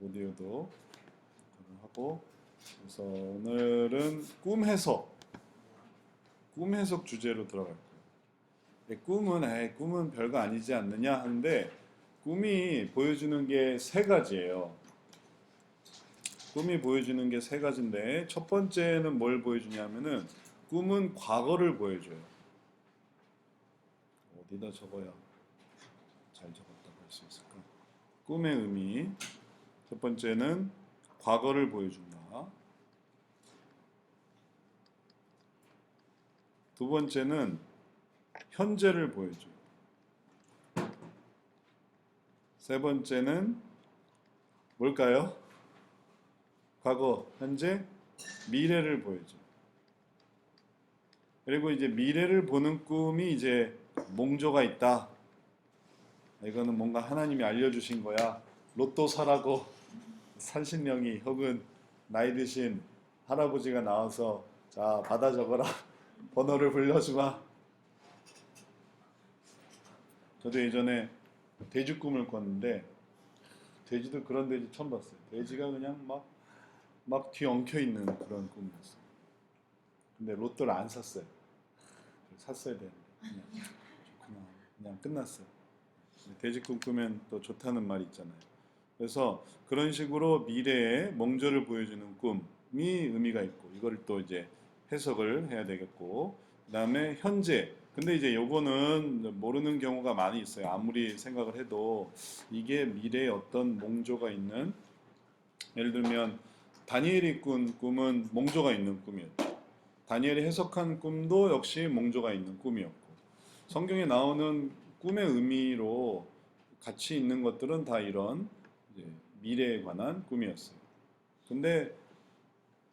오디오도 하고. 그래서 오늘은 꿈 해석 주제로 들어갈 거예요. 꿈은 별거 아니지 않느냐 하는데, 꿈이 보여주는 게 세 가지예요. 꿈이 보여주는 게 세 가지인데, 첫 번째는 뭘 보여주냐면은 꿈은 과거를 보여줘요. 어디다 적어야 잘 적었다고 할 수 있을까? 꿈의 의미. 첫 번째는 과거를 보여준다. 두 번째는 현재를 보여줘요. 세 번째는 뭘까요? 과거, 현재, 미래를 보여줘요. 그리고 이제 미래를 보는 꿈이 이제 몽조가 있다. 이거는 뭔가 하나님이 알려주신 거야. 로또 사라고 산신령이 혹은 나이 드신 할아버지가 나와서 자, 받아 적어라. 번호를 불러주마. 저도 예전에 돼지 꿈을 꿨는데, 돼지도 그런 돼지 처음 봤어요. 돼지가 그냥 막 뒤 엉켜 있는 그런 꿈이었어요. 근데 로또를 안 샀어요. 샀어야 되는데 그냥 좋구나. 그냥 끝났어요. 돼지 꿈꾸면 또 좋다는 말이 있잖아요. 그래서 그런 식으로 미래의 몽조를 보여주는 꿈이 의미가 있고, 이거를 또 이제 해석을 해야 되겠고, 그다음에 현재. 근데 이제 요거는 모르는 경우가 많이 있어요. 아무리 생각을 해도 이게 미래에 어떤 몽조가 있는, 예를 들면 다니엘이 꾼 꿈은 몽조가 있는 꿈이었죠. 다니엘이 해석한 꿈도 역시 몽조가 있는 꿈이었고, 성경에 나오는 꿈의 의미로 같이 있는 것들은 다 이런 이제 미래에 관한 꿈이었어요. 근데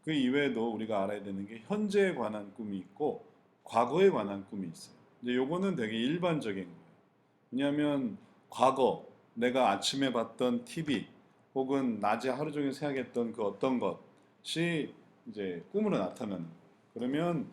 그 이외에도 우리가 알아야 되는 게 현재에 관한 꿈이 있고 과거에 관한 꿈이 있어요. 이제 요거는 되게 일반적인 거예요. 왜냐하면 과거, 내가 아침에 봤던 TV 혹은 낮에 하루 종일 생각했던 그 어떤 것이 이제 꿈으로 나타나는 거예요. 그러면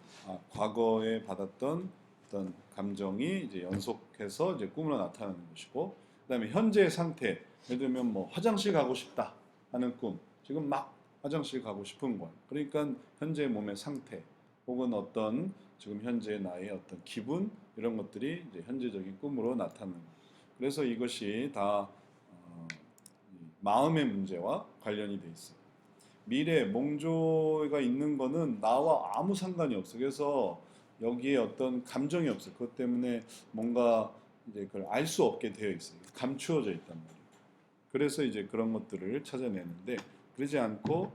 과거에 받았던 어떤 감정이 이제 연속해서 이제 꿈으로 나타나는 것이고, 그다음에 현재의 상태, 예를 들면 뭐 화장실 가고 싶다 하는 꿈, 지금 막 화장실 가고 싶은 거예요. 그러니까 현재 몸의 상태 혹은 어떤 지금 현재 나의 어떤 기분, 이런 것들이 이제 현재적인 꿈으로 나타나는 거예요. 그래서 이것이 다 마음의 문제와 관련이 돼 있어요. 미래 몽조가 있는 거는 나와 아무 상관이 없어. 그래서 여기에 어떤 감정이 없어. 그것 때문에 뭔가 이제 그걸 알 수 없게 되어 있어요. 감추어져 있단 말이에요. 그래서 이제 그런 것들을 찾아내는데, 그러지 않고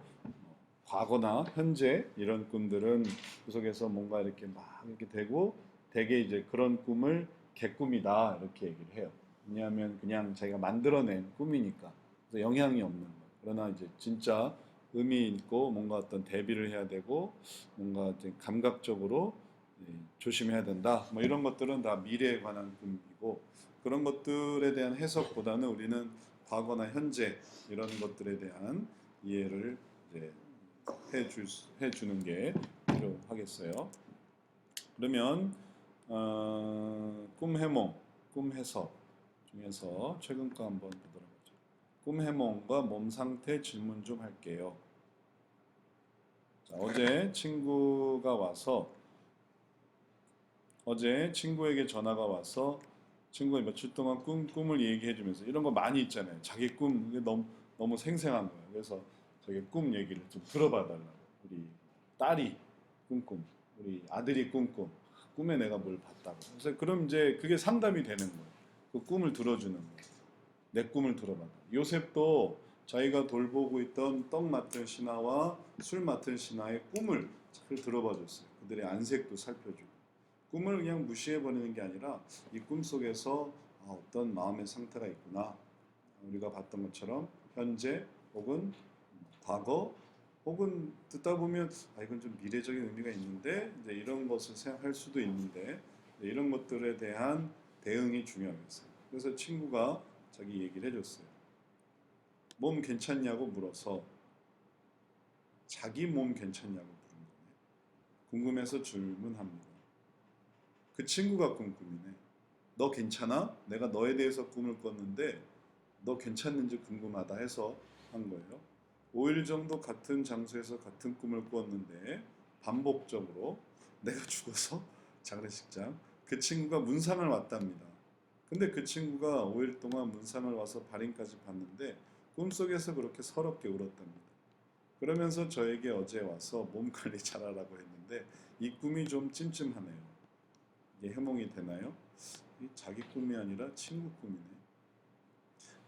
과거나 현재 이런 꿈들은 그 속에서 뭔가 이렇게 막 이렇게 되고, 대개 이제 그런 꿈을 개꿈이다 이렇게 얘기를 해요. 왜냐하면 그냥 자기가 만들어낸 꿈이니까. 그래서 영향이 없는 거. 그러나 이제 진짜 의미 있고 뭔가 어떤 대비를 해야 되고 뭔가 이제 감각적으로 조심해야 된다. 뭐 이런 것들은 다 미래에 관한 꿈이고, 그런 것들에 대한 해석보다는 우리는 과거나 현재 이런 것들에 대한 이해를 이제 해주는 게 필요하겠어요. 그러면 꿈 해몽, 꿈 해석 중에서 최근 거 한번 보도록 하죠. 꿈 해몽과 몸 상태 질문 좀 할게요. 자, 어제 친구에게 전화가 와서 친구가 며칠 동안 꿈을 얘기해 주면서, 이런 거 많이 있잖아요. 자기 꿈, 이게 너무 생생한 거예요. 그래서 자기 꿈 얘기를 좀 들어봐 달라고. 우리 딸이 꿈, 우리 아들이 꿈, 꿈에 내가 뭘 봤다고. 그래서 그럼 이제 그게 상담이 되는 거예요. 그 꿈을 들어주는 거예요. 내 꿈을 들어봐. 요셉도 자기가 돌보고 있던 떡 맡은 신하와 술 맡은 신하의 꿈을 잘 들어봐 줬어요. 그들의 안색도 살펴주고. 꿈을 그냥 무시해버리는 게 아니라 이 꿈 속에서 어떤 마음의 상태가 있구나. 우리가 봤던 것처럼 현재 혹은 과거 혹은 듣다 보면 이건 좀 미래적인 의미가 있는데 이제 이런 것을 생각할 수도 있는데, 이런 것들에 대한 대응이 중요하겠어요. 그래서 친구가 자기 얘기를 해줬어요. 몸 괜찮냐고 물어서 자기 몸 괜찮냐고 물은 거네. 궁금해서 질문합니다. 그 친구가 꾼 꿈이네. 너 괜찮아? 내가 너에 대해서 꿈을 꿨는데 너 괜찮는지 궁금하다 해서 한 거예요. 5일 정도 같은 장소에서 같은 꿈을 꾸었는데 반복적으로 내가 죽어서 장례식장 그 친구가 문상을 왔답니다. 근데 그 친구가 5일 동안 문상을 와서 발인까지 봤는데 꿈속에서 그렇게 서럽게 울었답니다. 그러면서 저에게 어제 와서 몸 관리 잘하라고 했는데 이 꿈이 좀 찜찜하네요. 이게 해몽이 되나요? 이 자기 꿈이 아니라 친구 꿈이네.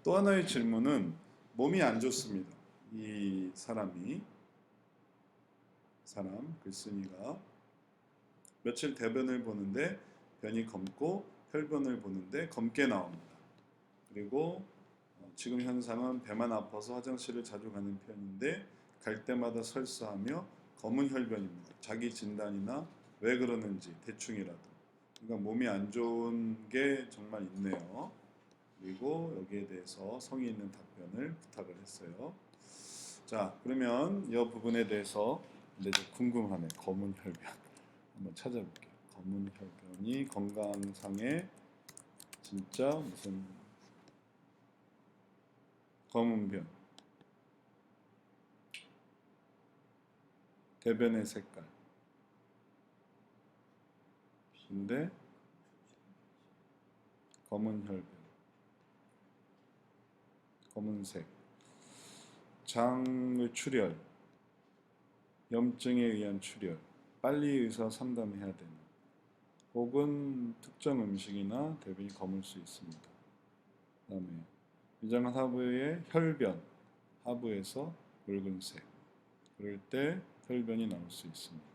또 하나의 질문은 몸이 안 좋습니다. 이 사람 글쓴이가 며칠 대변을 보는데 변이 검고 혈변을 보는데 검게 나옵니다. 그리고 지금 현상은 배만 아파서 화장실을 자주 가는 편인데 갈 때마다 설사하며 검은 혈변입니다. 자기 진단이나 왜 그러는지 대충이라도. 그러니까 몸이 안 좋은 게 정말 있네요. 그리고 여기에 대해서 성의 있는 답변을 부탁을 했어요. 자, 그러면 이 부분에 대해서 이제 좀 궁금하네. 검은 혈변 한번 찾아볼게요. 검은 혈변이 건강상에 진짜 무슨 검은 변, 대변의 색깔. 근데 검은 혈변, 검은색, 장의 출혈, 염증에 의한 출혈, 빨리 의사 상담해야 되는, 혹은 특정 음식이나 대변이 검을 수 있습니다. 그다음에 위장 하부의 혈변, 하부에서 붉은색, 그럴 때 혈변이 나올 수 있습니다.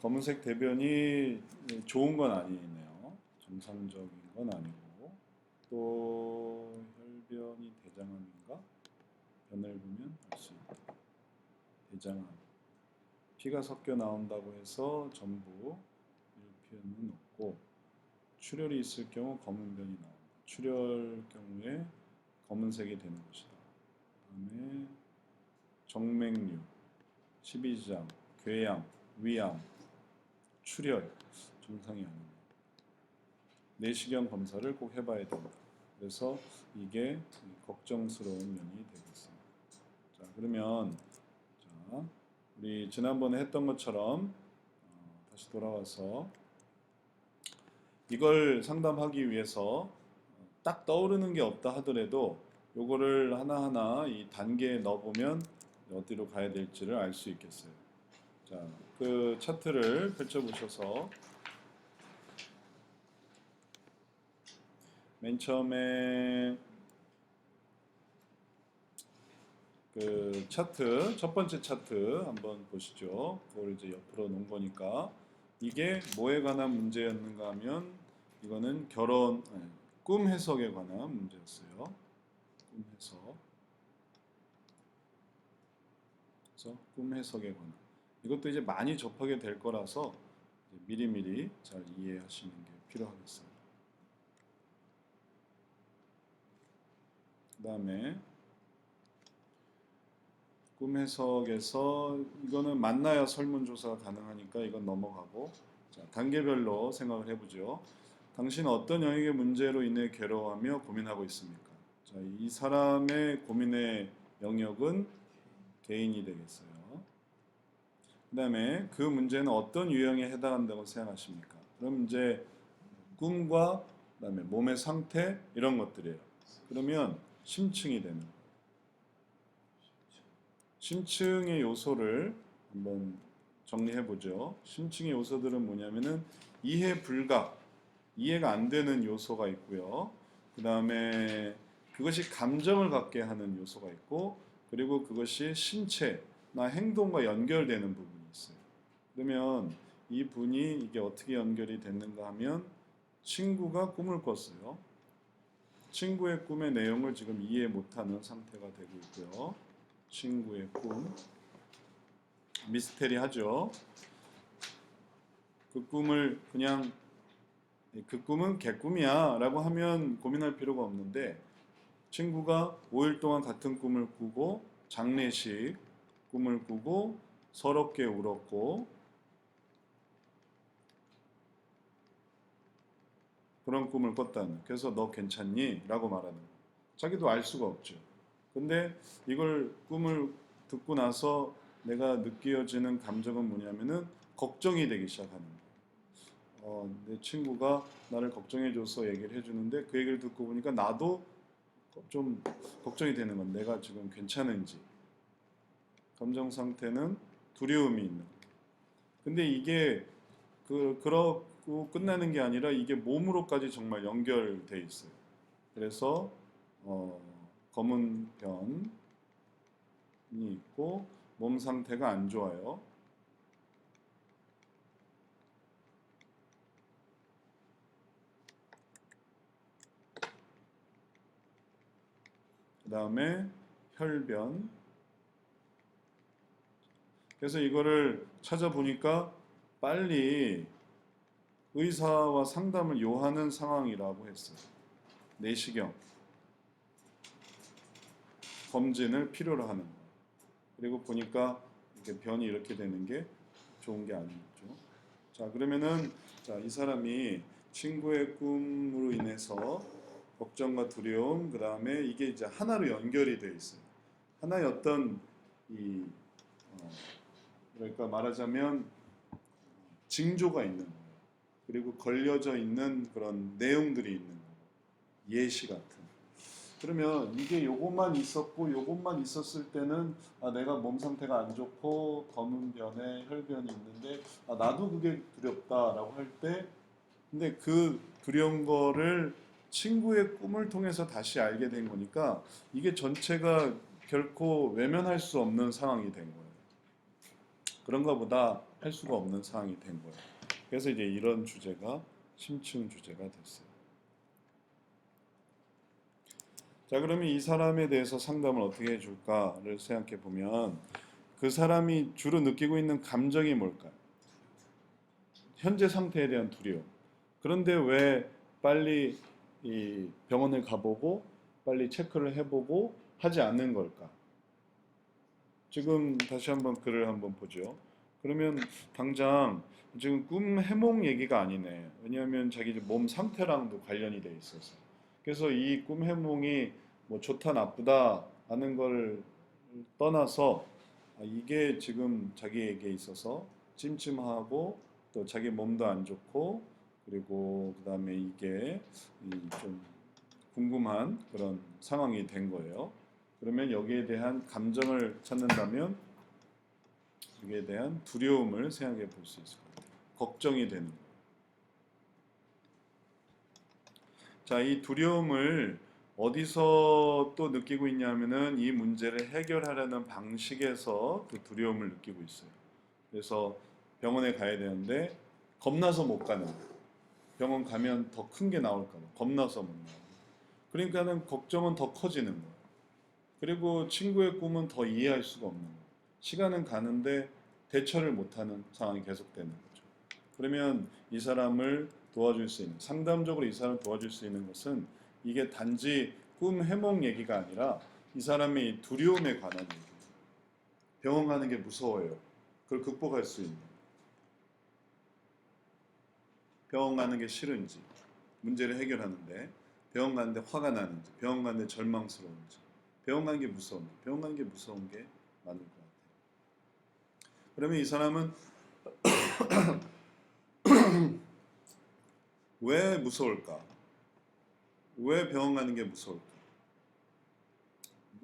검은색 대변이 좋은 건 아니네요. 정상적인 건 아니고, 또 혈변이 대장암인가? 변을 보면 알 수 있다. 대장암. 피가 섞여 나온다고 해서 전부 일피는 없고, 출혈이 있을 경우 검은 변이 나옵니다. 출혈 경우에 검은색이 되는 것이다. 그다음에 정맥류, 십이지장, 궤양, 위암, 출혈 정상이 아닙니다. 내시경 검사를 꼭 해봐야 됩니다. 그래서 이게 걱정스러운 면이 되겠습니다. 자, 그러면 자, 우리 지난번에 했던 것처럼 다시 돌아와서 이걸 상담하기 위해서 딱 떠오르는 게 없다 하더라도 요거를 하나하나 이 단계에 넣어보면 어디로 가야 될지를 알 수 있겠어요. 자, 그 차트를 펼쳐보셔서 맨 처음에 그 차트, 첫 번째 차트 한번 보시죠. 그걸 이제 옆으로 놓은 거니까 이게 뭐에 관한 문제였는가 하면 이거는 꿈 해석에 관한 문제였어요. 꿈 해석. 그래서 꿈 해석에 관한. 이것도 이제 많이 접하게 될 거라서 미리미리 잘 이해하시는 게 필요하겠습니다. 그 다음에 꿈 해석에서 이거는 만나야 설문조사가 가능하니까 이건 넘어가고, 자, 단계별로 생각을 해보죠. 당신은 어떤 영역의 문제로 인해 괴로워하며 고민하고 있습니까? 자, 이 사람의 고민의 영역은 개인이 되겠어요. 그 다음에 그 문제는 어떤 유형에 해당한다고 생각하십니까? 그럼 이제 꿈과 그다음에 몸의 상태 이런 것들이에요. 그러면 심층이 되는 거예요. 심층의 요소를 한번 정리해 보죠. 심층의 요소들은 뭐냐면은 이해 불가, 이해가 안 되는 요소가 있고요. 그 다음에 그것이 감정을 갖게 하는 요소가 있고, 그리고 그것이 신체나 행동과 연결되는 부분이 있어요. 그러면 이 분이 이게 어떻게 연결이 됐는가 하면 친구가 꿈을 꿨어요. 친구의 꿈의 내용을 지금 이해 못하는 상태가 되고 있고요. 친구의 꿈. 미스테리하죠. 그 꿈을 그냥 그 꿈은 개꿈이야 라고 하면 고민할 필요가 없는데, 친구가 5일 동안 같은 꿈을 꾸고 장례식 꿈을 꾸고 서럽게 울었고 그런 꿈을 꿨다는. 그래서 너 괜찮니? 라고 말하는 거예요. 자기도 알 수가 없죠. 근데 이걸 꿈을 듣고 나서 내가 느껴지는 감정은 뭐냐면은 걱정이 되기 시작하는 거예요. 내 친구가 나를 걱정해줘서 얘기를 해주는데 그 얘기를 듣고 보니까 나도 좀 걱정이 되는 건 내가 지금 괜찮은지. 감정 상태는 두려움이 있는 거예요. 근데 이게 그러고 끝나는 게 아니라 이게 몸으로까지 정말 연결돼 있어요. 그래서 어, 검은 변이 있고 몸 상태가 안 좋아요. 그 다음에 혈변. 그래서 이거를 찾아보니까 빨리 의사와 상담을 요하는 상황이라고 했어요. 내시경 검진을 필요로 하는 거예요. 그리고 보니까 이렇게 변이 이렇게 되는 게 좋은 게 아니죠. 자, 그러면은 자, 이 사람이 친구의 꿈으로 인해서 걱정과 두려움, 그 다음에 이게 이제 하나로 연결이 돼 있어요. 하나의 어떤 이 그러니까 말하자면 징조가 있는 거예요. 그리고 걸려져 있는 그런 내용들이 있는 거예요. 예시 같은. 그러면 이게 요것만 있었고 요것만 있었을 때는 내가 몸 상태가 안 좋고 검은 변에 혈변이 있는데 나도 그게 두렵다라고 할 때 근데 그 두려운 거를 친구의 꿈을 통해서 다시 알게 된 거니까 이게 전체가 결코 외면할 수 없는 상황이 된 거예요. 그런가 보다 할 수가 없는 상황이 된 거예요. 그래서 이제 이런 주제가 심층 주제가 됐어요. 자, 그러면 이 사람에 대해서 상담을 어떻게 해줄까를 생각해 보면 그 사람이 주로 느끼고 있는 감정이 뭘까요? 현재 상태에 대한 두려움. 그런데 왜 빨리 이 병원을 가보고 빨리 체크를 해보고 하지 않는 걸까? 지금 다시 한번 글을 한번 보죠. 그러면 당장 지금 꿈 해몽 얘기가 아니네. 왜냐하면 자기 몸 상태랑도 관련이 돼 있어서. 그래서 이 꿈 해몽이 뭐 좋다 나쁘다 하는 걸 떠나서 이게 지금 자기에게 있어서 찜찜하고 또 자기 몸도 안 좋고 그리고 그다음에 이게 좀 궁금한 그런 상황이 된 거예요. 그러면 여기에 대한 감정을 찾는다면 여기에 대한 두려움을 생각해 볼 수 있을 것 같아요. 걱정이 되는 거예요. 자, 이 두려움을 어디서 또 느끼고 있냐면은 이 문제를 해결하려는 방식에서 그 두려움을 느끼고 있어요. 그래서 병원에 가야 되는데 겁나서 못 가는 거예요. 병원 가면 더 큰 게 나올까 봐 겁나서 못 나와요. 그러니까는 걱정은 더 커지는 거예요. 그리고 친구의 꿈은 더 이해할 수가 없는 거예요. 시간은 가는데 대처를 못하는 상황이 계속되는 거죠. 그러면 이 사람을 도와줄 수 있는, 상담적으로 이 사람을 도와줄 수 있는 것은 이게 단지 꿈 해몽 얘기가 아니라 이 사람의 두려움에 관한 얘기예요. 병원 가는 게 무서워요. 그걸 극복할 수 있는. 병원 가는 게 싫은지, 문제를 해결하는데 병원 가는데 화가 나는지, 병원 가는데 절망스러운지, 병원 가는 게 무서운지, 병원 가는 게 무서운 게 맞는 것 같아요. 그러면 이 사람은 왜 무서울까? 왜 병원 가는 게 무서울까?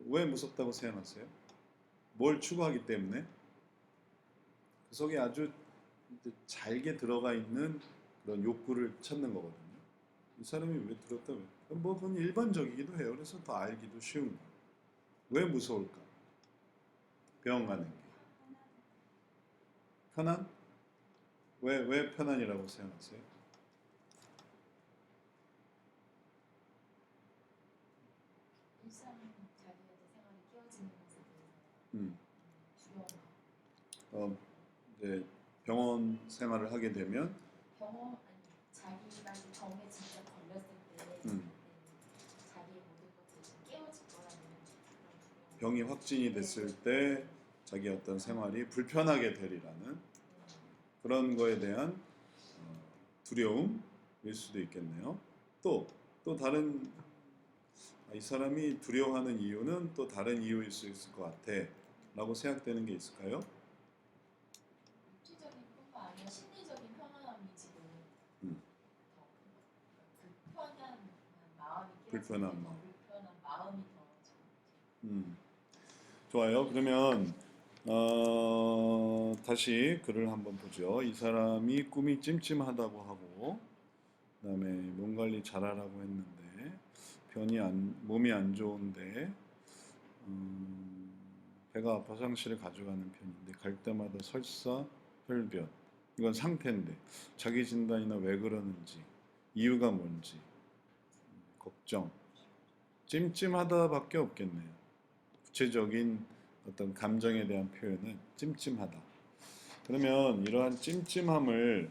왜 무섭다고 생각하세요? 뭘 추구하기 때문에? 그 속에 아주 잘게 들어가 있는 그런 욕구를 찾는 거거든요. 이 사람이 왜 들었다? 뭐 그건 일반적이기도 해요. 그래서 더 알기도 쉬운 거예요. 왜 무서울까? 병원 가는 게. 편안? 왜 편안이라고 생각하세요? 일상 자기의 생활이 깨어지는 것에 대해서 음, 두려워. 어, 이제 병원 생활을 하게 되면 병원 아니 자기가 이 병에 진짜 걸렸을 때 음, 자기의 모든 것들이 좀 깨어질 거라는 그런 두려움. 병이 확진이 됐을 때 자기 어떤 생활이 불편하게 되리라는 그런 거에 대한 두려움일 수도 있겠네요. 또 다른 이 사람이 두려워하는 이유는 또 다른 이유일 수 있을 것 같아 라고 생각되는 게 있을까요? 육체적인 뿐만 아니라 심리적인 편안함이 지금 음, 더 불편한 마음이 불편한 깨어지는 마음. 불편한 마음이 더 지금 음, 좋아요. 그러면 다시 글을 한번 보죠. 이 사람이 꿈이 찜찜하다고 하고 그다음에 몸 관리 잘하라고 했는데 몸이 안 좋은데 배가 아파서 화장실에 가져가는 편인데 갈 때마다 설사 혈변 이건 상태인데 자기 진단이나 왜 그러는지 이유가 뭔지 걱정 찜찜하다밖에 없겠네요. 구체적인 어떤 감정에 대한 표현은 찜찜하다. 그러면 이러한 찜찜함을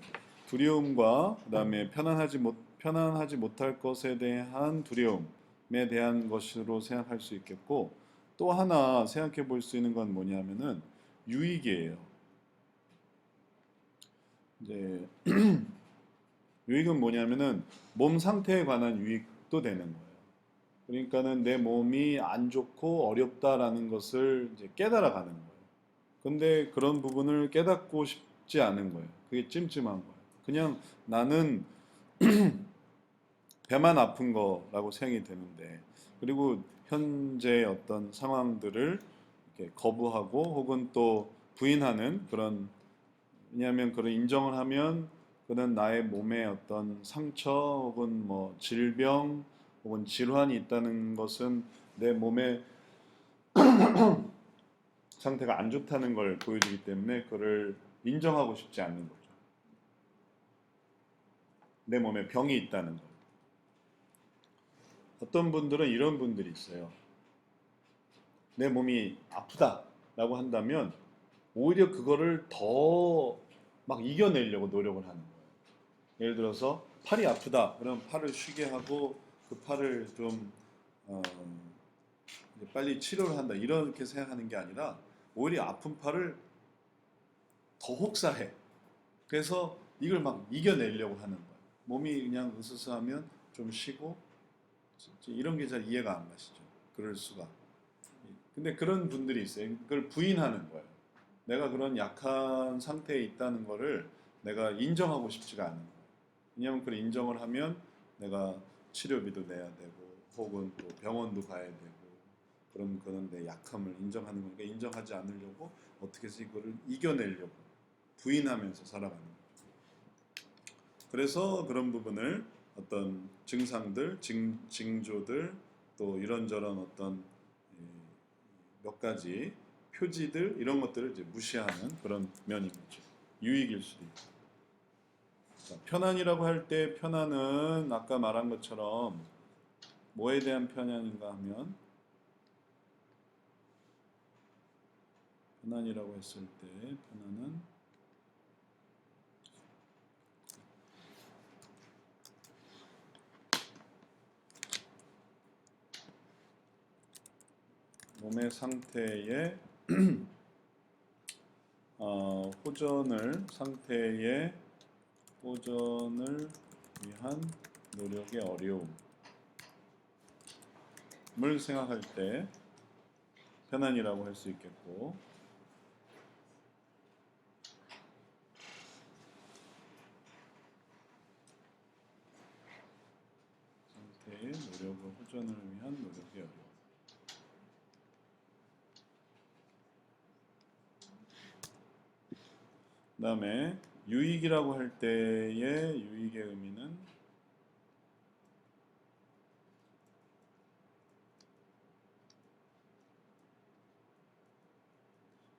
두려움과 그다음에 편안하지 못할 것에 대한 두려움에 대한 것으로 생각할 수 있겠고 또 하나 생각해 볼 수 있는 건 뭐냐면은 유익이에요. 이제 유익은 뭐냐면은 몸 상태에 관한 유익도 되는 거예요. 그러니까는 내 몸이 안 좋고 어렵다라는 것을 이제 깨달아 가는 거예요. 근데 그런 부분을 깨닫고 싶지 않은 거예요. 그게 찜찜한 거예요. 그냥 나는 배만 아픈 거라고 생각이 되는데, 그리고 현재 어떤 상황들을 이렇게 거부하고 혹은 또 부인하는 그런, 왜냐하면 그런 인정을 하면 그는 나의 몸에 어떤 상처 혹은 뭐 질병 혹은 질환이 있다는 것은 내 몸의 상태가 안 좋다는 걸 보여주기 때문에 그를 인정하고 싶지 않는 거죠. 내 몸에 병이 있다는 걸. 어떤 분들은 이런 분들이 있어요. 내 몸이 아프다라고 한다면 오히려 그거를 더 막 이겨내려고 노력을 하는 거예요. 예를 들어서 팔이 아프다. 그럼 팔을 쉬게 하고 그 팔을 좀 어, 빨리 치료를 한다. 이렇게 생각하는 게 아니라 오히려 아픈 팔을 더 혹사해. 그래서 이걸 막 이겨내려고 하는 거예요. 몸이 그냥 으스스하면 좀 쉬고 이런 게 잘 이해가 안 가시죠. 그럴 수가. 근데 그런 분들이 있어요. 그걸 부인하는 거예요. 내가 그런 약한 상태에 있다는 거를 내가 인정하고 싶지가 않은 거예요. 왜냐하면 그걸 인정을 하면 내가 치료비도 내야 되고 혹은 또 병원도 가야 되고 그런 내 약함을 인정하는 거니까 인정하지 않으려고 어떻게 해서 이거를 이겨내려고 부인하면서 살아가는 거예요. 그래서 그런 부분을 어떤 증상들, 징조들 또 이런저런 어떤 몇 가지 표지들 이런 것들을 이제 무시하는 그런 면인 거죠. 유익일 수도 있고. 자, 편안이라고 할 때 편안은 아까 말한 것처럼 뭐에 대한 편안인가 하면 편안이라고 했을 때 편안은 몸의 상태에 호전을 위한 노력의 어려움을 생각할 때 편안이라고 할 수 있겠고 상태의 노력과 호전을 위한 노력의 어려움. 그 다음에 유익이라고 할 때의 유익의 의미는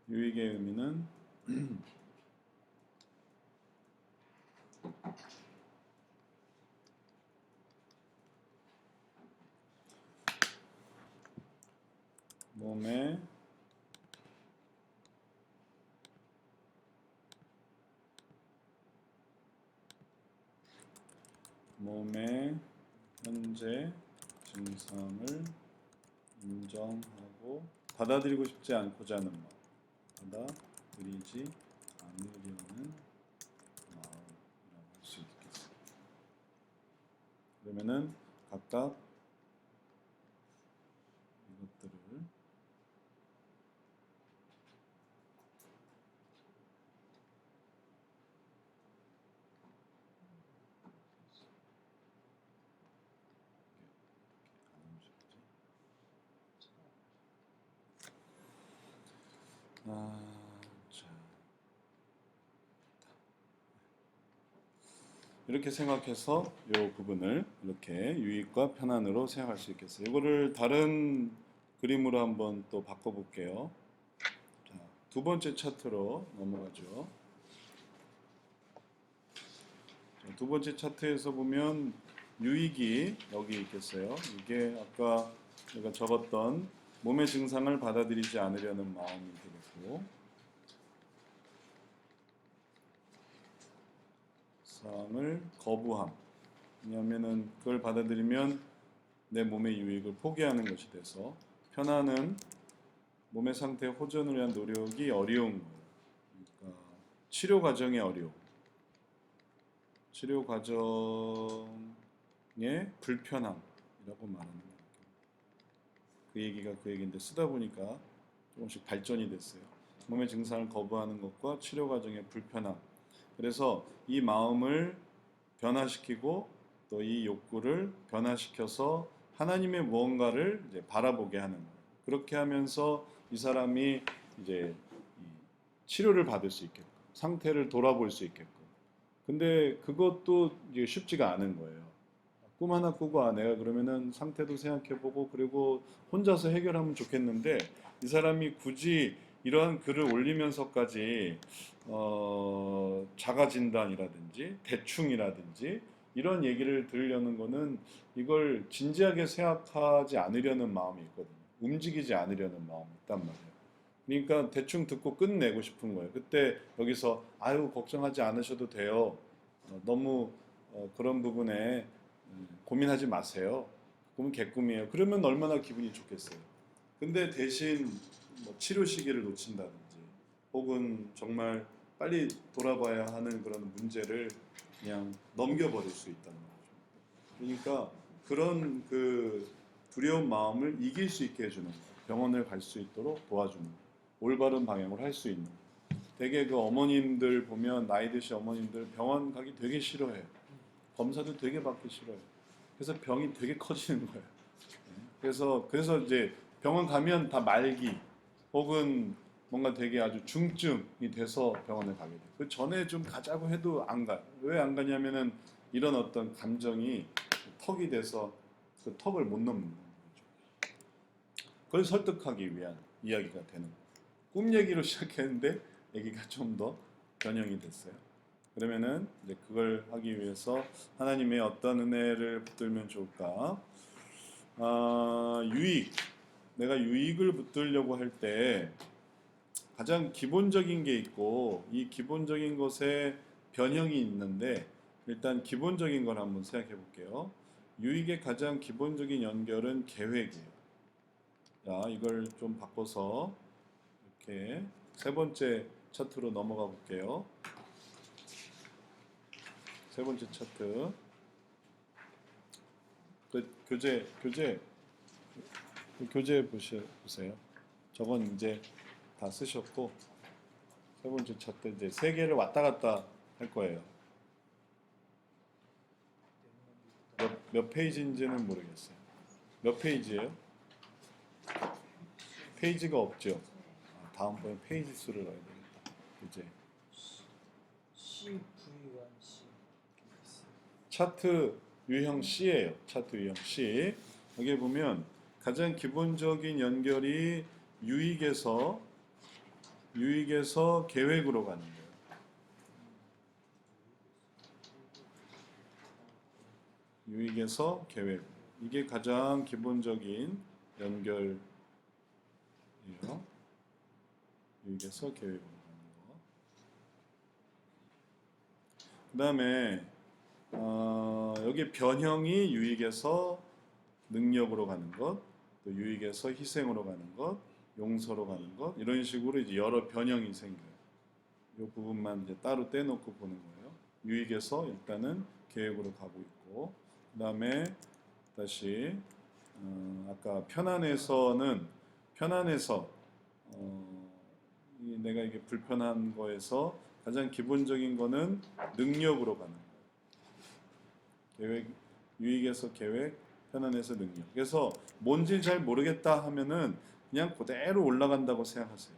유익의 의미는 몸의 현재 증상을 인정하고 받아들이고 싶지 않고자 하는 마음, 받아들이지 않으려는 마음이라고 할 수 있겠습니다. 그러면은 각각 이것들을 자, 이렇게 생각해서 이 부분을 이렇게 유익과 편안으로 생각할 수 있겠어요. 이거를 다른 그림으로 한번 또 바꿔볼게요. 자, 두 번째 차트로 넘어가죠. 자, 두 번째 차트에서 보면 유익이 여기 있겠어요. 이게 아까 내가 적었던 몸의 증상을 받아들이지 않으려는 마음이 되겠고, 상을 거부함. 왜냐하면은 그걸 받아들이면 내 몸의 유익을 포기하는 것이 돼서 편안은 몸의 상태 호전을 위한 노력이 어려운 거예요. 그러니까 치료 과정의 어려움, 치료 과정의 불편함이라고 말하는 거예요. 그 얘기가 그 얘기인데 쓰다 보니까 조금씩 발전이 됐어요. 몸의 증상을 거부하는 것과 치료 과정의 불편함. 그래서 이 마음을 변화시키고 또 이 욕구를 변화시켜서 하나님의 무언가를 이제 바라보게 하는 거예요. 그렇게 하면서 이 사람이 이제 치료를 받을 수 있게끔, 상태를 돌아볼 수 있게끔. 근데 그것도 이제 쉽지가 않은 거예요. 꿈 하나 꾸고 내가 그러면은 상태도 생각해보고 그리고 혼자서 해결하면 좋겠는데 이 사람이 굳이 이러한 글을 올리면서까지 자가 진단이라든지 대충이라든지 이런 얘기를 들으려는 거는 이걸 진지하게 생각하지 않으려는 마음이 있거든요. 움직이지 않으려는 마음이 있단 말이에요. 그러니까 대충 듣고 끝내고 싶은 거예요. 그때 여기서 아유 걱정하지 않으셔도 돼요. 너무 그런 부분에 고민하지 마세요. 꿈은 개꿈이에요. 그러면 얼마나 기분이 좋겠어요. 근데 대신 뭐 치료 시기를 놓친다든지 혹은 정말 빨리 돌아봐야 하는 그런 문제를 그냥 넘겨버릴 수 있다는 거죠. 그러니까 그런 그 두려운 마음을 이길 수 있게 해주는 거예요. 병원을 갈 수 있도록 도와주는 거예요. 올바른 방향으로 할 수 있는 거예요. 되게 그 어머님들 보면 나이 드신 어머님들 병원 가기 되게 싫어해요. 검사도 되게 받기 싫어요. 그래서 병이 되게 커지는 거예요. 그래서 이제 병원 가면 다 말기 혹은 뭔가 되게 아주 중증이 돼서 병원에 가게 돼요. 그 전에 좀 가자고 해도 안 가요. 왜 안 가냐면은 이런 어떤 감정이 턱이 돼서 그 턱을 못 넘는 거죠. 그걸 설득하기 위한 이야기가 되는 거예요. 꿈 얘기로 시작했는데 얘기가 좀 더 변형이 됐어요. 그러면은 이제 그걸 하기 위해서 하나님의 어떤 은혜를 붙들면 좋을까? 유익. 내가 유익을 붙들려고 할 때 가장 기본적인 게 있고 이 기본적인 것에 변형이 있는데 일단 기본적인 걸 한번 생각해 볼게요. 유익의 가장 기본적인 연결은 계획이에요. 자, 이걸 좀 바꿔서 이렇게 세 번째 차트로 넘어가 볼게요. 세 번째 차트. 그 교재 보세요. 저건 이제 다 쓰셨고 세 번째 차트 이제 세 개를 왔다 갔다 할 거예요. 몇 페이지인지는 모르겠어요. 몇 페이지예요? 페이지가 없죠. 다음번에 페이지 수를 넣어야 되겠다. 이제 CVIC 차트 유형 C예요. 차트 유형 C. 여기 보면 가장 기본적인 연결이 유익에서 계획으로 가는 거예요. 유익에서 계획. 이게 가장 기본적인 연결이에요. 유익에서 계획으로 가는 거. 그 다음에 여기 변형이 유익에서 능력으로 가는 것, 또 유익에서 희생으로 가는 것, 용서로 가는 것 이런 식으로 이제 여러 변형이 생겨요. 이 부분만 이제 따로 떼놓고 보는 거예요. 유익에서 일단은 계획으로 가고 있고, 그다음에 다시 아까 편안해서는 편안해서 내가 이게 불편한 거에서 가장 기본적인 거는 능력으로 가는 거예요. 계획, 유익에서 계획, 편안해서 능력. 그래서 뭔지 잘 모르겠다 하면은 그냥 그대로 올라간다고 생각하세요.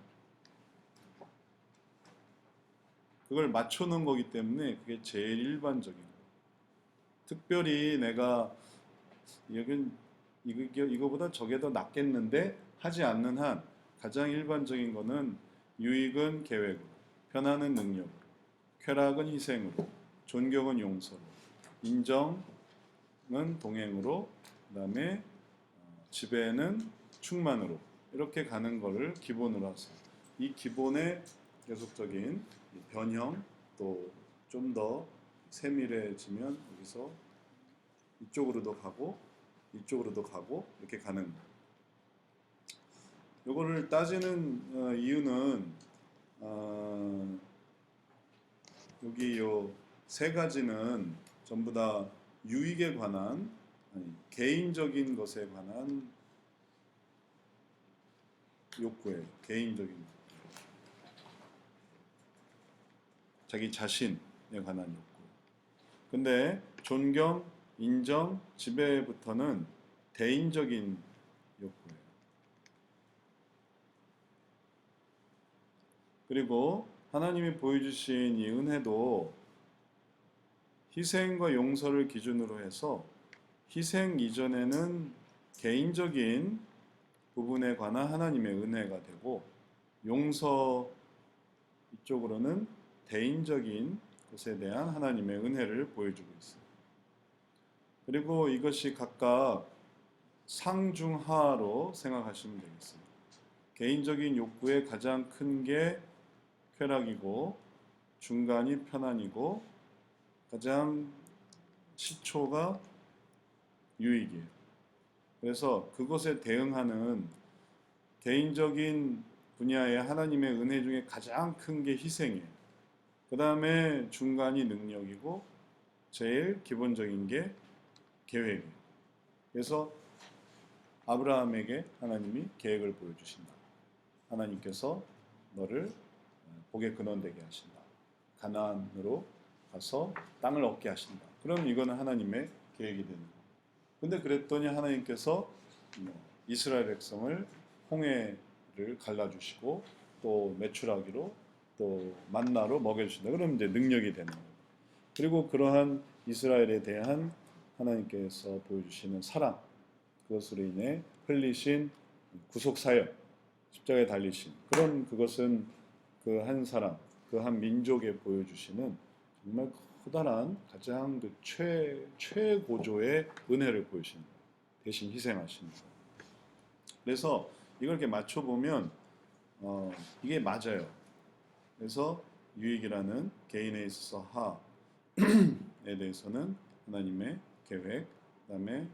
그걸 맞춰놓은 거기 때문에 그게 제일 일반적인 거예요. 특별히 내가 여긴 이거보다 저게 더 낫겠는데 하지 않는 한 가장 일반적인 거는 유익은 계획으로, 편안은 능력으로, 쾌락은 희생으로, 존경은 용서로, 인정은 동행으로, 그다음에 지배는 충만으로 이렇게 가는 거를 기본으로 하세요. 이 기본의 계속적인 변형 또 좀 더 세밀해지면 여기서 이쪽으로도 가고 이쪽으로도 가고 이렇게 가는 거예요. 요거를 따지는 이유는 여기 요 세 가지는 전부 다 유익에 관한 개인적인 것에 관한 욕구예요. 개인적인 자기 자신에 관한 욕구. 근데 존경, 인정, 지배부터는 대인적인 욕구예요. 그리고 하나님이 보여주신 이 은혜도 희생과 용서를 기준으로 해서 희생 이전에는 개인적인 부분에 관한 하나님의 은혜가 되고 용서 이쪽으로는 대인적인 것에 대한 하나님의 은혜를 보여주고 있어요. 그리고 이것이 각각 상중하로 생각하시면 되겠어요. 개인적인 욕구의 가장 큰 게 쾌락이고 중간이 편안이고 가장 시초가 유익이에요. 그래서 그것에 대응하는 개인적인 분야의 하나님의 은혜 중에 가장 큰 게 희생이에요. 그 다음에 중간이 능력이고 제일 기본적인 게 계획이에요. 그래서 아브라함에게 하나님이 계획을 보여주신다. 하나님께서 너를 복의 근원 되게 하신다. 가나안으로 가서 땅을 얻게 하신다. 그럼 이거는 하나님의 계획이 되는 거예요. 근데 그랬더니 하나님께서 이스라엘 백성을 홍해를 갈라주시고 또 메추라기로 또 만나로 먹여주신다. 그럼 이제 능력이 되는 거예요. 그리고 그러한 이스라엘에 대한 하나님께서 보여주시는 사랑, 그것으로 인해 흘리신 구속 사역, 십자가에 달리신 그것은 그 한 사람, 그 한 민족에 보여주시는 정말 커다란 가장 그 최고조의 은혜를 보이신 거예요. 대신 희생하신 거예요. 그래서 이걸 이렇게 맞춰보면 이게 맞아요. 그래서 유익이라는 개인에 있어서 하에 대해서는 하나님의 계획, 그다음에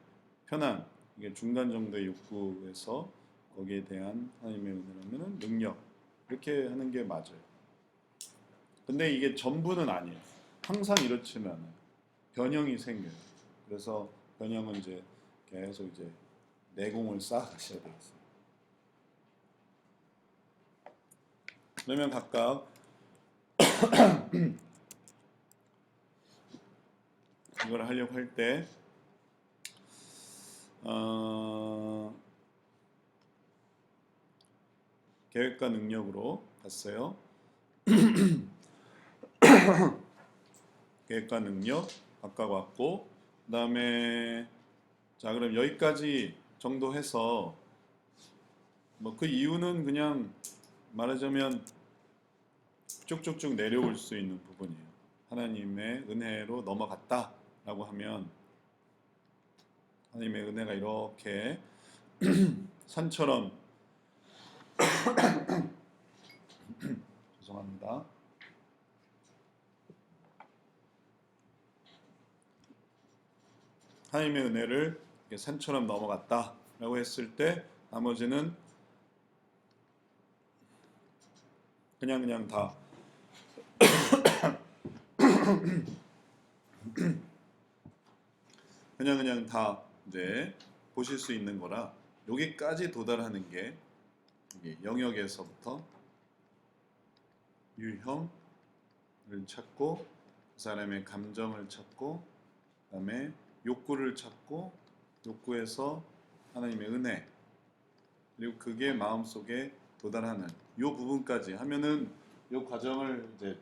편안, 이게 중간 정도의 욕구에서 거기에 대한 하나님의 은혜라면 능력, 이렇게 하는 게 맞아요. 근데 이게 전부는 아니에요. 항상 이렇지는 않아요. 변형이 생겨요. 그래서 변형은 이제 계속 이제 내공을 쌓아가셔야 되겠어요. 그러면 각각 이걸 하려고 할 때 계획과 능력으로 갔어요. 계획과 능력 각각 왔고, 그 다음에 자 그럼 여기까지 정도 해서 뭐 그 이유는 그냥 말하자면 쭉쭉쭉 내려올 수 있는 부분이에요. 하나님의 은혜로 넘어갔다라고 하면 하나님의 은혜가 이렇게 산처럼 죄송합니다. 하나님의 은혜를 산처럼 넘어갔다라고 했을 때 나머지는 그냥 다 그냥 다 이제 보실 수 있는 거라 여기까지 도달하는 게 이게 영역에서부터 유형을 찾고 그 사람의 감정을 찾고 그다음에 욕구를 찾고 욕구에서 하나님의 은혜 그리고 그게 마음속에 도달하는 이 부분까지 하면은 이 과정을 이제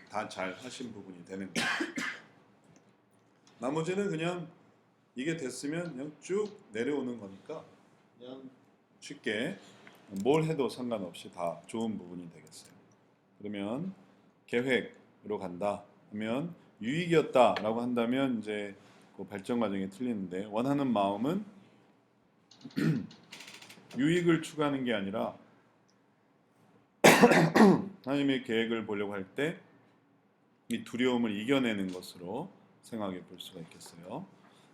다 잘 하신 부분이 되는 거예요. 나머지는 그냥 이게 됐으면 그냥 쭉 내려오는 거니까 그냥 쉽게 뭘 해도 상관없이 다 좋은 부분이 되겠어요. 그러면 계획으로 간다 하면 유익이었다라고 한다면 이제 그 발전 과정이 틀리는데 원하는 마음은 유익을 추구하는 게 아니라 하나님의 계획을 보려고 할 때 이 두려움을 이겨내는 것으로 생각해 볼 수가 있겠어요.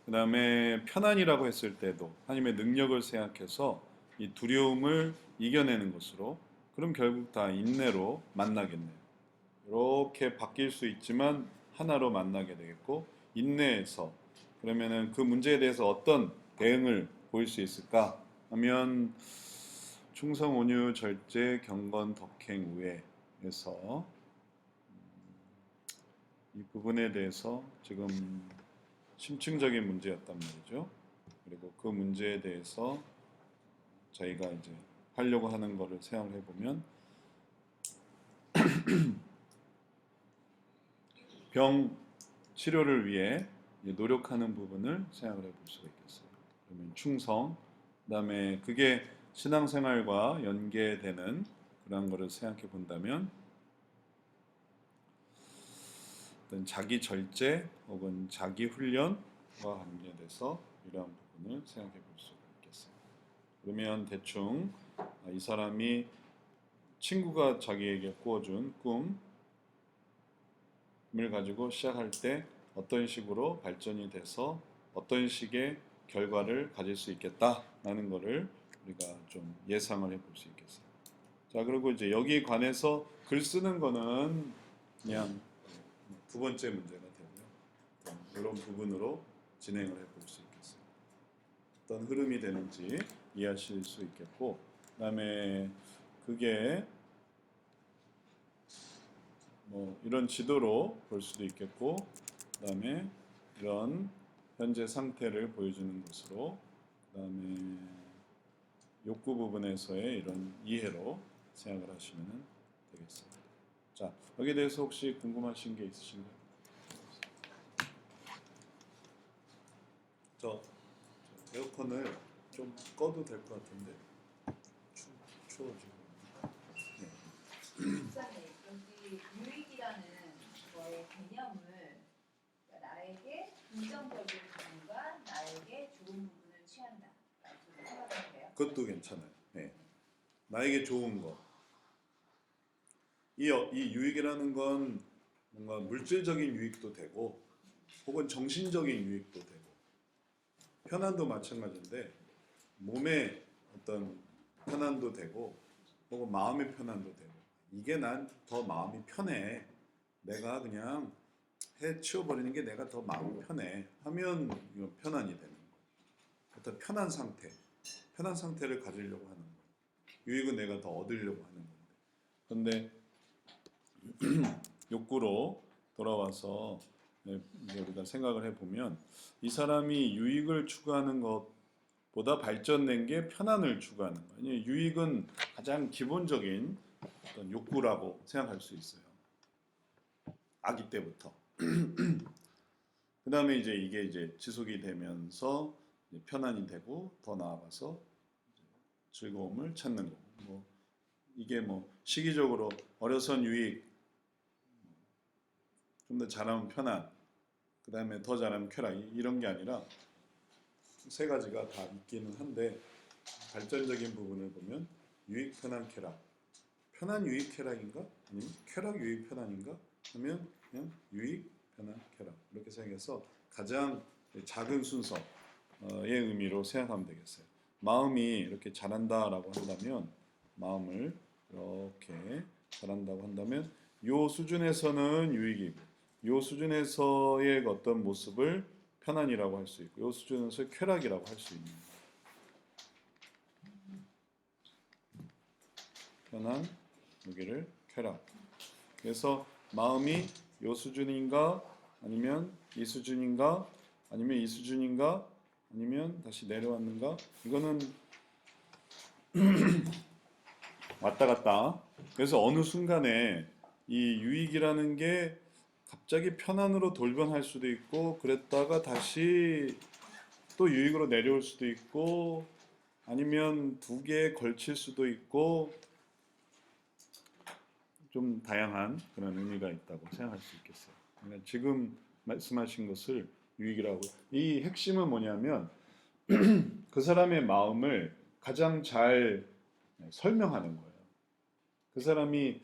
그 다음에 편안이라고 했을 때도 하나님의 능력을 생각해서 이 두려움을 이겨내는 것으로 그럼 결국 다 인내로 만나겠네요. 이렇게 바뀔 수 있지만 하나로 만나게 되겠고 인내에서 그러면은 그 문제에 대해서 어떤 대응을 보일 수 있을까 하면 충성, 온유, 절제, 경건, 덕행, 우애에서 이 부분에 대해서 지금 심층적인 문제였단 말이죠. 그리고 그 문제에 대해서 저희가 이제 하려고 하는 거를 생각해 보면 병 치료를 위해 노력하는 부분을 생각을 해볼 수가 있겠어요. 그러면 충성, 그다음에 그게 신앙생활과 연계되는 그런 거를 생각해 본다면 어떤 자기 절제 혹은 자기 훈련과 관계돼서 이러한 부분을 생각해 볼 수가 있겠어요. 그러면 대충 이 사람이 친구가 자기에게 꾸어준 꿈을 가지고 시작할 때 어떤 식으로 발전이 돼서 어떤 식의 결과를 가질 수 있겠다라는 것을 우리가 좀 예상을 해볼 수 있겠어요. 자, 그리고 이제 여기 관해서 글 쓰는 거는 그냥 두 번째 문제가 되고요. 이런 부분으로 진행을 해볼 수 있겠어요. 어떤 흐름이 되는지 이해하실 수 있겠고, 그다음에 그게 뭐 이런 지도로 볼 수도 있겠고, 그다음에 이런 현재 상태를 보여주는 것으로, 그다음에 욕구 부분에서의 이런 이해로 생각을 하시면 되겠습니다. 자, 여기에 대해서 혹시 궁금하신 게 있으신가요? 저 에어컨을 좀 꺼도 될 것 같은데 추워지고. 네. 목사님, 여기 유익이라는 거의 개념을 나에게 긍정적인 부분과 나에게 좋은 부분을 취한다. 라고 생각하는데요. 그것도 괜찮아요. 네. 나에게 좋은 거. 이 유익이라는 건 뭔가 물질적인 유익도 되고 혹은 정신적인 유익도 되고 편안도 마찬가지인데 몸의 어떤 편안도 되고 혹은 마음의 편안도 되고 이게 난 더 마음이 편해. 내가 그냥 해 치워버리는 게 내가 더 마음이 편해 하면 이건 편안이 되는 거예요. 어떤 편한 상태를 가지려고 하는 거예요. 유익은 내가 더 얻으려고 하는 건데 그런데 욕구로 돌아와서 이제 우리가 생각을 해보면 이 사람이 유익을 추구하는 것보다 발전된 게 편안을 추구하는 거예요. 유익은 가장 기본적인 어떤 욕구라고 생각할 수 있어요. 아기 때부터. 그 다음에 이제 이게 이제 지속이 되면서 이제 편안이 되고 더 나아가서 즐거움을 찾는 거고. 뭐 이게 뭐 시기적으로 어려선 유익, 좀 더 잘하면 편안, 그 다음에 더 잘하면 쾌락 이런 게 아니라 세 가지가 다 있기는 한데 발전적인 부분을 보면 유익, 편안, 쾌락. 편안, 유익, 쾌락인가? 아니면 쾌락, 유익, 편안인가? 하면 그냥 유익, 편안, 쾌락 이렇게 생각해서 가장 작은 순서의 의미로 생각하면 되겠어요. 마음이 이렇게 잘한다라고 한다면 마음을 이렇게 잘한다고 한다면 요 수준에서는 유익이고 요 수준에서의 어떤 모습을 편안이라고 할 수 있고 요 수준에서 쾌락이라고 할 수 있는 편안, 여기를 쾌락. 그래서 마음이 요 수준인가 아니면 이 수준인가 아니면 이 수준인가 아니면 다시 내려왔는가 이거는 왔다 갔다. 그래서 어느 순간에 이 유익이라는 게 갑자기 편안으로 돌변할 수도 있고 그랬다가 다시 또 유익으로 내려올 수도 있고 아니면 두 개에 걸칠 수도 있고 좀 다양한 그런 의미가 있다고 생각할 수 있겠어요. 그러니까 지금 말씀하신 것을 유익이라고 이 핵심은 뭐냐면 그 사람의 마음을 가장 잘 설명하는 거예요. 그 사람이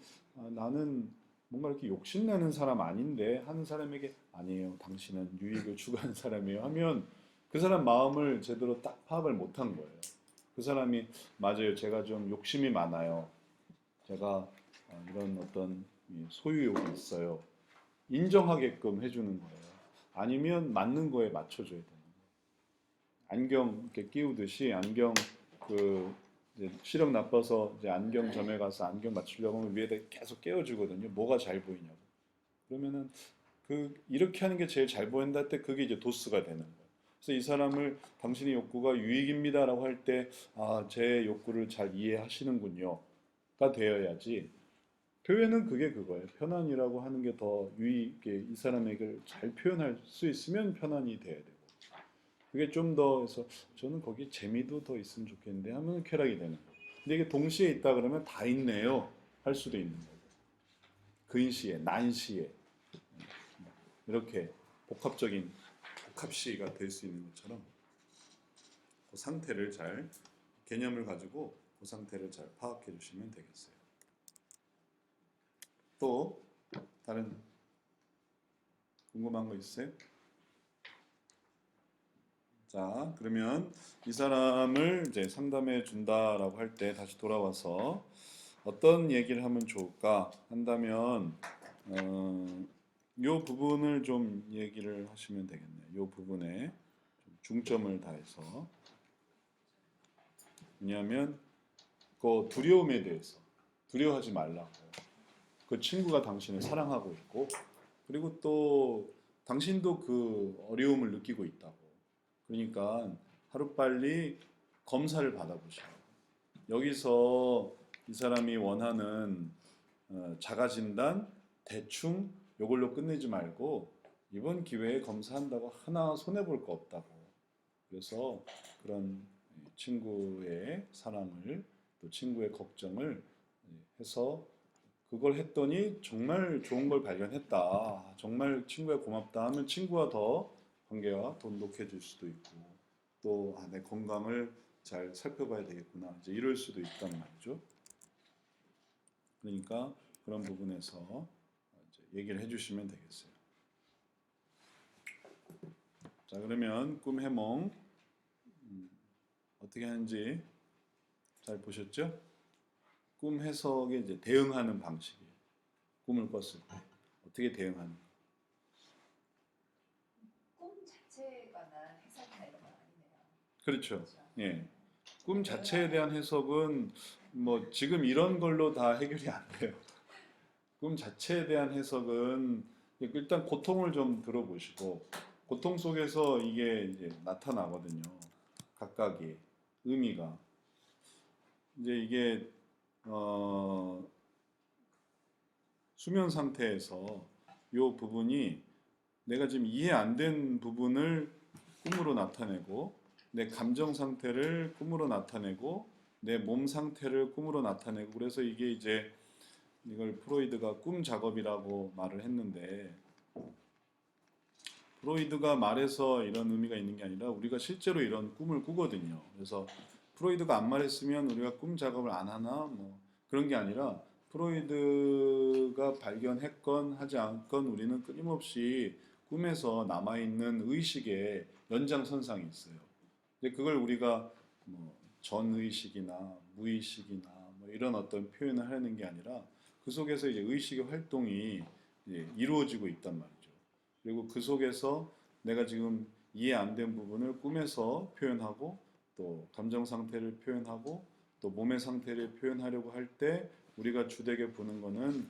나는 뭔가 이렇게 욕심내는 사람 아닌데 하는 사람에게 아니에요. 당신은 유익을 추구하는 사람이에요. 하면 그 사람 마음을 제대로 딱 파악을 못한 거예요. 그 사람이 맞아요. 제가 좀 욕심이 많아요. 제가 이런 어떤 소유욕이 있어요. 인정하게끔 해주는 거예요. 아니면 맞는 거에 맞춰줘야 되는 거예요. 안경 이렇게 끼우듯이 안경 그 이제 시력 나빠서 이제 안경점에 가서 안경 맞추려고 하면 위에다 계속 깨워주거든요. 뭐가 잘 보이냐고. 그러면은 그 이렇게 하는 게 제일 잘 보인다 할 때 그게 이제 도스가 되는 거예요. 그래서 이 사람을 당신의 욕구가 유익입니다라고 할 때 아, 제 욕구를 잘 이해하시는군요가 되어야지. 표현은 그게 그거예요. 편안이라고 하는 게 더 유익에 이 사람에게 잘 표현할 수 있으면 편안이 돼야 되고. 그게 좀 더 해서 저는 거기 재미도 더 있으면 좋겠는데 하면 쾌락이 되는 거예요. 근데 이게 동시에 있다 그러면 다 있네요. 할 수도 있는 거고. 근시에, 난시에 이렇게 복합적인 복합시가 될 수 있는 것처럼 그 상태를 잘 개념을 가지고 그 상태를 잘 파악해 주시면 되겠어요. 또 다른 궁금한 거 있어요? 자, 그러면 이 사람을 이제 상담해 준다라고 할 때 다시 돌아와서 어떤 얘기를 하면 좋을까 한다면 요 부분을 좀 얘기를 하시면 되겠네요. 요 부분에 좀 중점을 다해서 왜냐하면 그 두려움에 대해서 두려워하지 말라고 그 친구가 당신을 사랑하고 있고 그리고 또 당신도 그 어려움을 느끼고 있다고 그러니까 하루빨리 검사를 받아보시고 여기서 이 사람이 원하는 자가진단 대충 이걸로 끝내지 말고 이번 기회에 검사한다고 하나 손해볼 거 없다고 그래서 그런 친구의 사랑을 또 친구의 걱정을 해서 그걸 했더니 정말 좋은 걸 발견했다. 정말 친구야 고맙다 하면 친구와 더 관계가 돈독해질 수도 있고 또 내 건강을 잘 살펴봐야 되겠구나. 이제 이럴 수도 있단 말이죠. 그러니까 그런 부분에서 이제 얘기를 해주시면 되겠어요. 자 그러면 꿈 해몽 어떻게 하는지 잘 보셨죠? 꿈 해석에 이제 대응하는 방식이에요. 꿈을 꿨을 때 어떻게 대응하는? 꿈 자체에 관한 해석이나 이런 건 아니네요. 그렇죠. 그렇죠? 예. 꿈 자체에 대한 해석은 뭐 지금 이런 걸로 다 해결이 안 돼요. 꿈 자체에 대한 해석은 일단 고통을 좀 들어보시고 고통 속에서 이게 이제 나타나거든요. 각각이 의미가 이제 이게 수면 상태에서 이 부분이 내가 지금 이해 안 된 부분을 꿈으로 나타내고 내 감정 상태를 꿈으로 나타내고 내 몸 상태를 꿈으로 나타내고 그래서 이게 이제 이걸 프로이드가 꿈 작업이라고 말을 했는데 프로이드가 말해서 이런 의미가 있는 게 아니라 우리가 실제로 이런 꿈을 꾸거든요. 그래서 프로이드가 안 말했으면 우리가 꿈 작업을 안 하나 뭐 그런 게 아니라 프로이드가 발견했건 하지 않건 우리는 끊임없이 꿈에서 남아있는 의식의 연장선상이 있어요. 근데 그걸 우리가 뭐 전의식이나 무의식이나 뭐 이런 어떤 표현을 하는 게 아니라 그 속에서 이제 의식의 활동이 이제 이루어지고 있단 말이죠. 그리고 그 속에서 내가 지금 이해 안 된 부분을 꿈에서 표현하고 또 감정 상태를 표현하고 또 몸의 상태를 표현하려고 할 때 우리가 주되게 보는 거는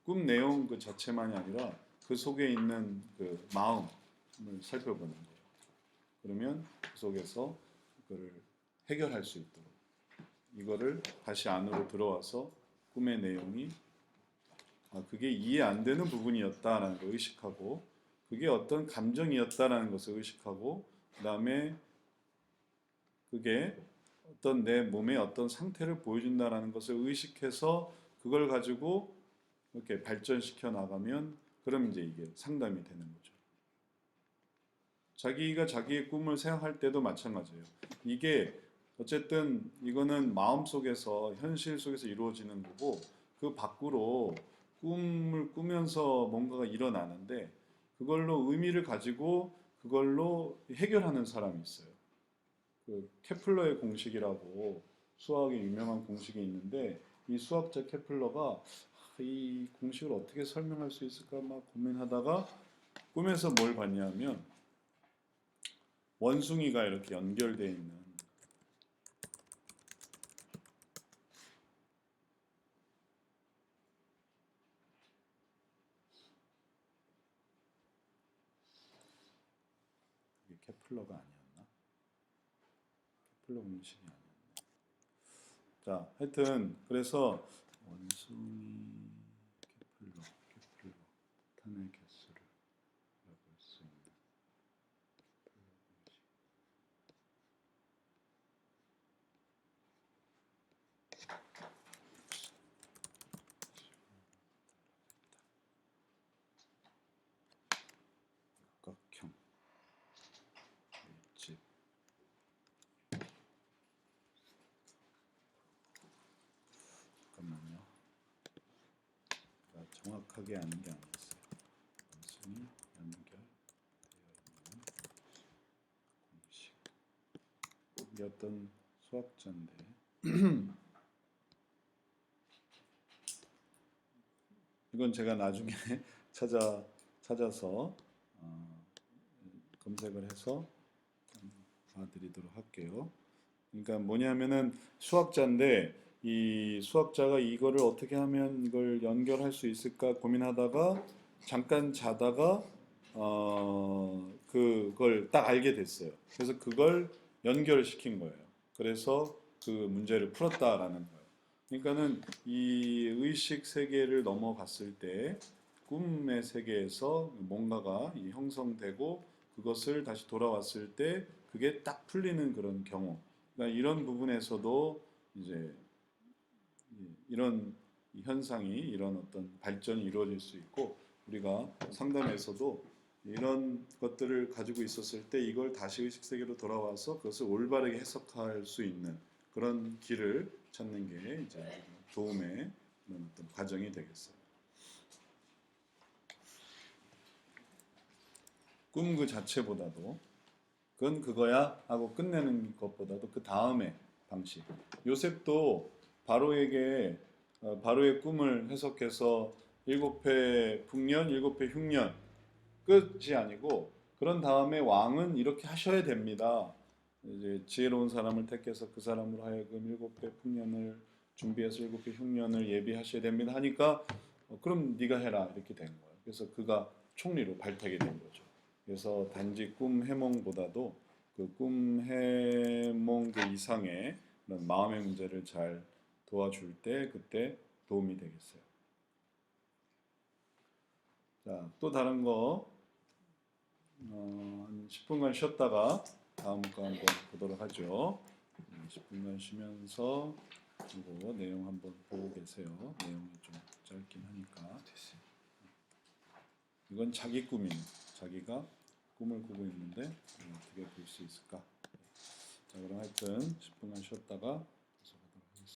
꿈 내용 그 자체만이 아니라 그 속에 있는 그 마음을 살펴보는 거예요. 그러면 그 속에서 그거를 해결할 수 있도록 이거를 다시 안으로 들어와서 꿈의 내용이 그게 이해 안 되는 부분이었다라는 걸 의식하고 그게 어떤 감정이었다라는 것을 의식하고 그다음에 그게 어떤 내 몸의 어떤 상태를 보여준다라는 것을 의식해서 그걸 가지고 이렇게 발전시켜 나가면 그럼 이제 이게 상담이 되는 거죠. 자기가 자기의 꿈을 생각할 때도 마찬가지예요. 이게 어쨌든 이거는 마음속에서 현실 속에서 이루어지는 거고 그 밖으로 꿈을 꾸면서 뭔가가 일어나는데 그걸로 의미를 가지고 그걸로 해결하는 사람이 있어요. 그 케플러의 공식이라고 수학의 유명한 공식이 있는데 이 수학자 케플러가 이 공식을 어떻게 설명할 수 있을까 막 고민하다가 꿈에서 뭘 봤냐면 원숭이가 이렇게 연결되어 있는 이게 케플러가 아니었나? 케플러 공식이 아니었나? 자, 하여튼 그래서 원숭이 케플러 탄의 개수를 알아볼 수 있는 케플러 공식. 각형 밀집 잠깐만요. 정확하게 아는 게 아니었어요. 원숭이 연결되어 있는 공식. 이게 어떤 수학자인데 이건 제가 나중에 찾아서 검색을 해서 봐드리도록 할게요. 그러니까 뭐냐면은 수학자인데 이 수학자가 이거를 어떻게 하면 이걸 연결할 수 있을까 고민하다가 잠깐 자다가 그걸 딱 알게 됐어요. 그래서 그걸 연결시킨 거예요. 그래서 그 문제를 풀었다라는 거예요. 그러니까는 이 의식 세계를 넘어갔을 때 꿈의 세계에서 뭔가가 형성되고 그것을 다시 돌아왔을 때 그게 딱 풀리는 그런 경우. 그러니까 이런 부분에서도 이제 이런 현상이 이런 어떤 발전이 이루어질 수 있고 우리가 상담에서도 이런 것들을 가지고 있었을 때 이걸 다시 의식 세계로 돌아와서 그것을 올바르게 해석할 수 있는 그런 길을 찾는 게 이제 도움의 그런 어떤 과정이 되겠어요. 꿈 그 자체보다도 그건 그거야 하고 끝내는 것보다도 그 다음에 방식. 요셉도 바로에게 바로의 꿈을 해석해서 7회 풍년, 7회 흉년 끝이 아니고 그런 다음에 왕은 이렇게 하셔야 됩니다. 이제 지혜로운 사람을 택해서 그 사람으로 하여금 7회 풍년을 준비해서 7회 흉년을 예비하셔야 됩니다 하니까 그럼 네가 해라 이렇게 된 거예요. 그래서 그가 총리로 발탁이 된 거죠. 그래서 단지 꿈 해몽보다도 그 꿈 해몽 그 이상의 그런 마음의 문제를 잘 도와줄 때 그때 도움이 되겠어요. 자, 또 다른 거 한 10분간 쉬었다가 다음 거 한번 보도록 하죠. 10분간 쉬면서 이거 내용 한번 보고 계세요. 내용이 좀 짧긴 하니까. 이건 자기 꿈이에요. 자기가 꿈을 꾸고 있는데 어떻게 볼 수 있을까? 자, 그럼 하여튼 10분간 쉬었다가